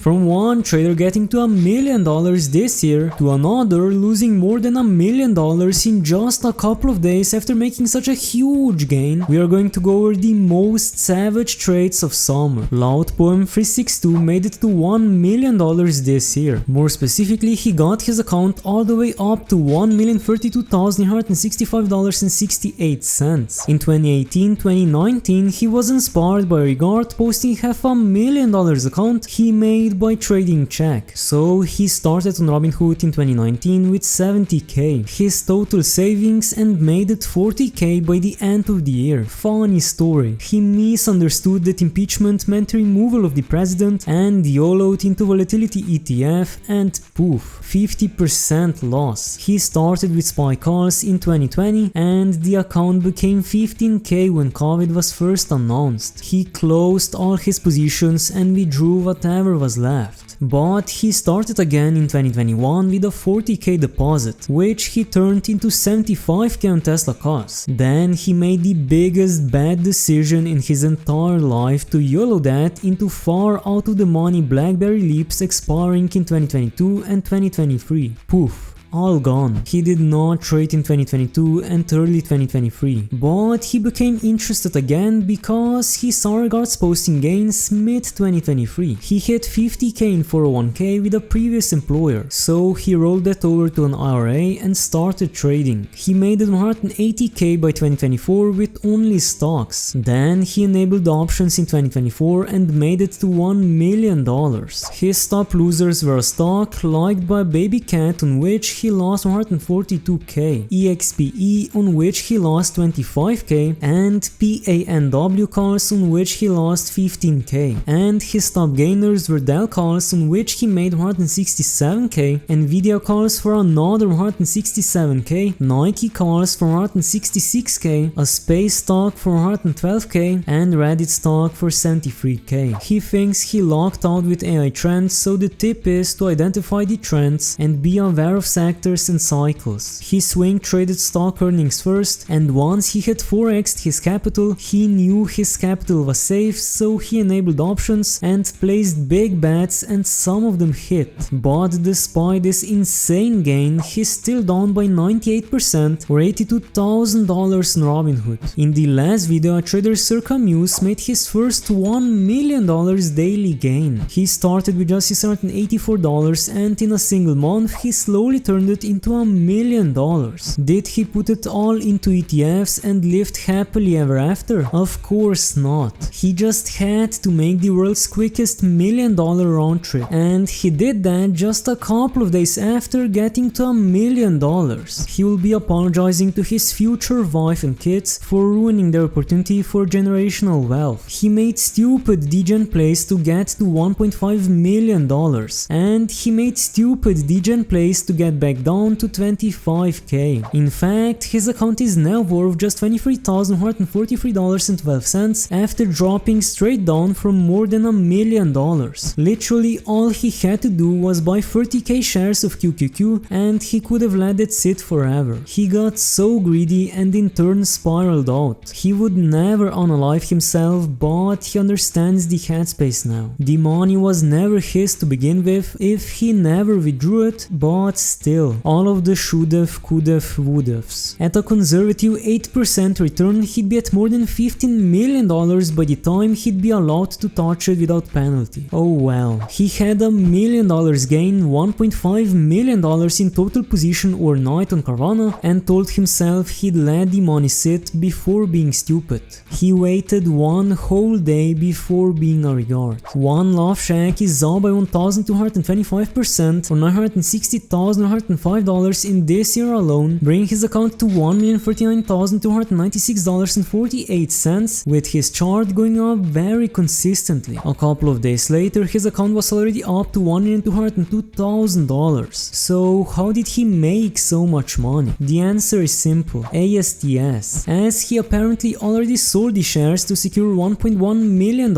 From one trader getting to $1 million this year to another losing more than $1 million in just a couple of days after making such a huge gain, we are going to go over the most savage trades of summer. LoudPoem362 made it to $1 million this year. More specifically, he got his account all the way up to $1,032,965.68. In 2018-2019, he was inspired by Regard posting $500,000 account he made by trading check. So he started on Robinhood in 2019 with $70k, his total savings, and made it $40k by the end of the year. Funny story, he misunderstood that impeachment meant removal of the president and YOLO'd into volatility ETF and poof, 50% loss. He started with SPY calls in 2020 and the account became $15k when COVID was first announced. He closed all his positions and withdrew whatever was left. But he started again in 2021 with a $40k deposit, which he turned into $75k on Tesla cars. Then he made the biggest bad decision in his entire life to YOLO that into far out of the money BlackBerry leaps expiring in 2022 and 2023. Poof. All gone. He did not trade in 2022 and early 2023, but he became interested again because he saw Regards posting gains mid-2023. He hit $50k in 401k with a previous employer, so he rolled that over to an IRA and started trading. He made it $180k by 2024 with only stocks. Then he enabled options in 2024 and made it to $1 million. His top losers were a stock liked by a baby cat on which he lost 142k, EXPE on which he lost 25k, and PANW calls on which he lost 15k. And his top gainers were Dell calls on which he made 167k, Nvidia calls for another 167k, Nike calls for 166k, a space stock for 112k, and Reddit stock for 73k. He thinks he locked out with AI trends, so the tip is to identify the trends and be aware of sectors and cycles. He swing traded stock earnings first, and once he had 4x'd his capital, he knew his capital was safe, so he enabled options and placed big bets, and some of them hit. But despite this insane gain, he's still down by 98% or $82,000 in Robinhood. In the last video, a trader Circa Muse made his first $1 million daily gain. He started with just $684 and in a single month he slowly turned it into $1 million. Did he put it all into ETFs and lived happily ever after? Of course not. He just had to make the world's quickest $1 million round trip, and he did that just a couple of days after getting to $1 million. He will be apologizing to his future wife and kids for ruining their opportunity for generational wealth. He made stupid degen plays to get to $1.5 million, and he made stupid degen plays to get back down to 25k. In fact, his account is now worth just $23,143.12 after dropping straight down from more than $1 million. Literally all he had to do was buy 30k shares of QQQ and he could have let it sit forever. He got so greedy and in turn spiraled out. He would never unalive himself, but he understands the headspace now. The money was never his to begin with if he never withdrew it, but still, all of the should've, could've, would'ves. At a conservative 8% return, he'd be at more than $15 million by the time he'd be allowed to touch it without penalty. Oh well. He had $1 million gain, $1.5 million in total position overnight on Carvana, and told himself he'd let the money sit before being stupid. He waited one whole day before being a Regard. One Love Shack is up by 1,225% or $960,105 in this year alone, bringing his account to $1,039,296.48, with his chart going up very consistently. A couple of days later, his account was already up to $1,202,000. So how did he make so much money? The answer is simple: ASTS, as he apparently already sold the shares to secure $1.1 million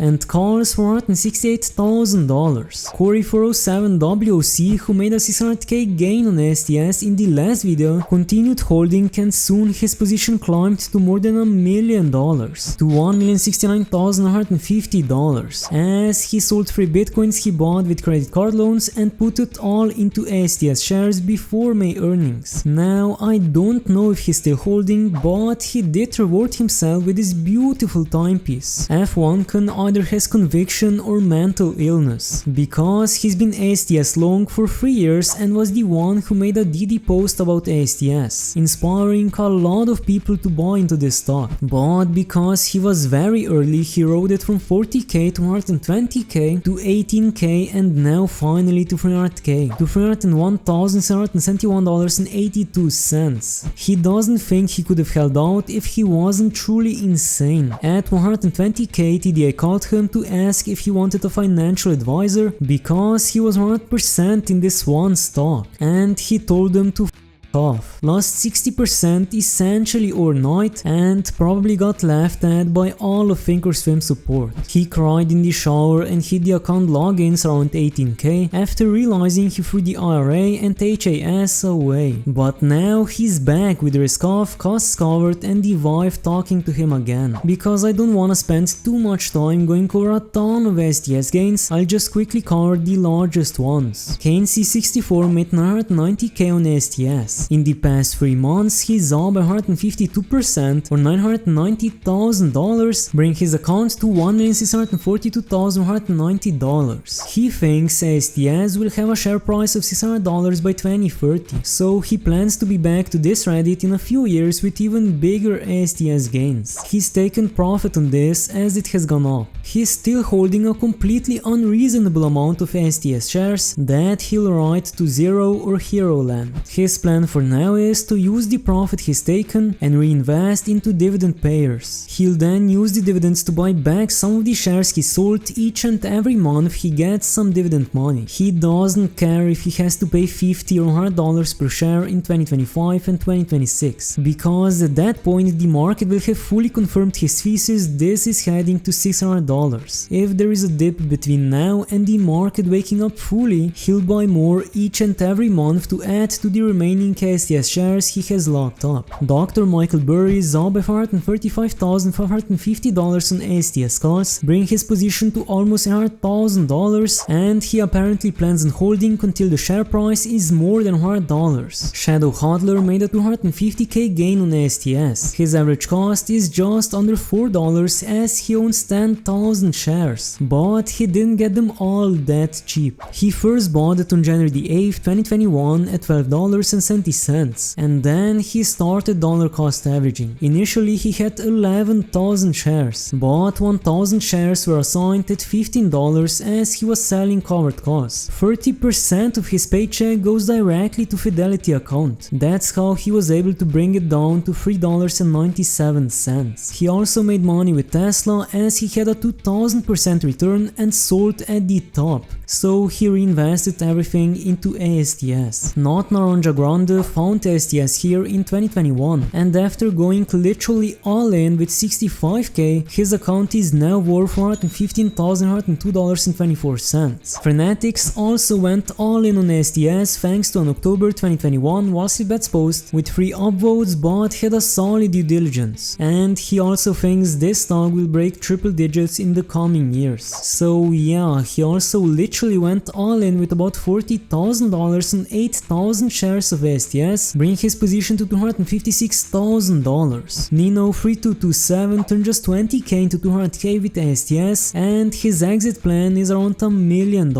and calls for $168,000. Corey407WOC, who made a $600k 600k gain on STS in the last video, continued holding and soon his position climbed to more than $1 million, to $1,069,150, as he sold free bitcoins he bought with credit card loans and put it all into STS shares before May earnings. Now I don't know if he's still holding, but he did reward himself with this beautiful timepiece. F1 can either has conviction or mental illness, because he's been STS long for 3 years and was the one who made a DD post about STS, inspiring a lot of people to buy into this stock. But because he was very early, he rode it from 40k to 120k to 18k and now finally to 300k, to $301,771.82. He doesn't think he could have held out if he wasn't truly insane. At 120k, TDI called him to ask if he wanted a financial advisor because he was 100% in this one stock, and he told them to off. Lost 60% essentially overnight and probably got laughed at by all of Thinkorswim support. He cried in the shower and hit the account logins around 18k after realizing he threw the IRA and HAS away. But now he's back with risk off, costs covered and the wife talking to him again. Because I don't wanna spend too much time going over a ton of STS gains, I'll just quickly cover the largest ones. KNC64 made 990k on STS. In the past 3 months, he's up by 152% or $990,000, bringing his account to $1,642,190. He thinks STS will have a share price of $600 by 2030, so he plans to be back to this Reddit in a few years with even bigger STS gains. He's taken profit on this as it has gone up. He's still holding a completely unreasonable amount of STS shares that he'll write to Zero or Hero Land. His plan for now is to use the profit he's taken and reinvest into dividend payers. He'll then use the dividends to buy back some of the shares he sold. Each and every month he gets some dividend money. He doesn't care if he has to pay $50 or $100 per share in 2025 and 2026, because at that point the market will have fully confirmed his thesis this is heading to $600. If there is a dip between now and the market waking up fully, he'll buy more each and every month to add to the remaining STS shares he has locked up. Dr. Michael Burry is up by $435,550 on STS calls, bringing his position to almost $100,000, and he apparently plans on holding until the share price is more than $100. Shadow Hodler made a 250k gain on STS. His average cost is just under $4 as he owns 10,000 shares, but he didn't get them all that cheap. He first bought it on January 8th, 2021 at $12.70, and then he started dollar cost averaging. Initially he had 11,000 shares, but 1,000 shares were assigned at $15 as he was selling covered costs. 30% of his paycheck goes directly to Fidelity account. That's how he was able to bring it down to $3.97. He also made money with Tesla as he had a 2000% return and sold at the top, so he reinvested everything into ASTS. Not Naranja Grande found STS here in 2021, and after going literally all in with 65k, his account is now worth $115,102.24. Fanatics also went all in on STS thanks to an October 2021 WallStreetBets post with 3 upvotes but had a solid due diligence, and he also thinks this stock will break triple digits in the coming years. So yeah, he also literally went all in with about $40,000 on 8,000 shares of STS, bringing his position to $256,000. Nino3227 turned just 20k into 200k with STS, and his exit plan is around $1 million.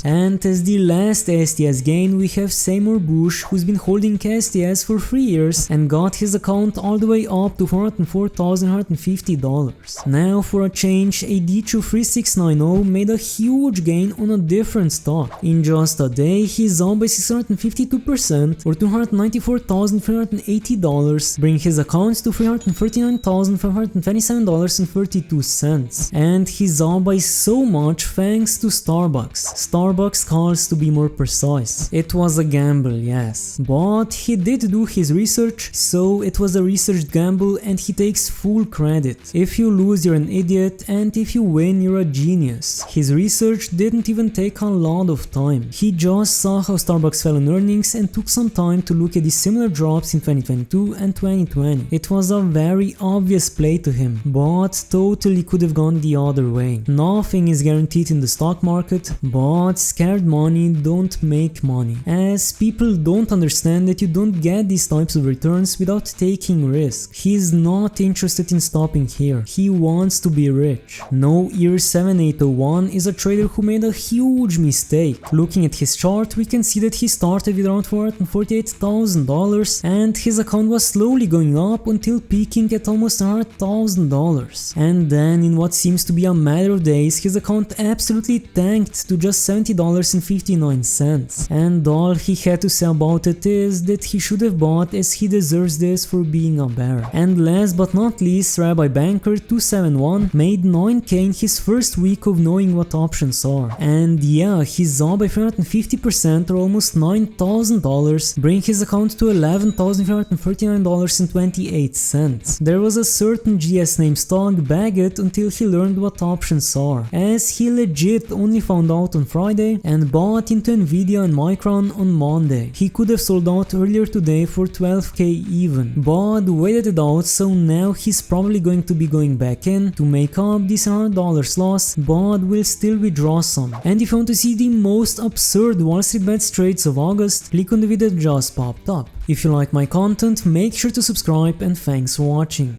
And as the last STS gain, we have Seymour Bush, who's been holding STS for 3 years and got his account all the way up to $404,150. Now for a change, a D23690 made a huge gain on a different stock. In just a day, he's up by 652% or $294,380, bringing his account to $339,527.32. And he's up by so much thanks to Starbucks calls to be more precise. It was a gamble, yes, but he did do his research, so it was a researched gamble and he takes full credit. If you lose, you're an idiot, and if you win, you're a genius. His research didn't even take a lot of time. He just saw how Starbucks fell on earnings and took some time to look at the similar drops in 2022 and 2020. It was a very obvious play to him, but totally could have gone the other way. Nothing is guaranteed in the stock market, but scared money don't make money, as people don't understand that you don't get these types of returns without taking risk. He's not interested in stopping here. He wants to be rich. No Ear 7801 is a trader who made a huge mistake. Looking at his chart, we can see that he started with around $448,000 and his account was slowly going up until peaking at almost $100,000. And then in what seems to be a matter of days, his account absolutely tanked to just $70.59. And all he had to say about it is that he should have bought, as he deserves this for being a bear. And last but not least, Rabbi Banker 271 made 9k in his first week of knowing what options are. And yeah, he's up by 350% or almost $9,000, bringing his account to $11,539.28. There was a certain GS named Stog Baggett until he learned what options are, as he legit only found out on Friday and bought into Nvidia and Micron on Monday. He could have sold out earlier today for 12k even, but waited it out, so now he's probably going to be going back in to make up this $100 loss, but will still withdraw some. And if you want to see the most absurd WallStreetBets trades of August, click on the video that just popped up. If you like my content, make sure to subscribe, and thanks for watching.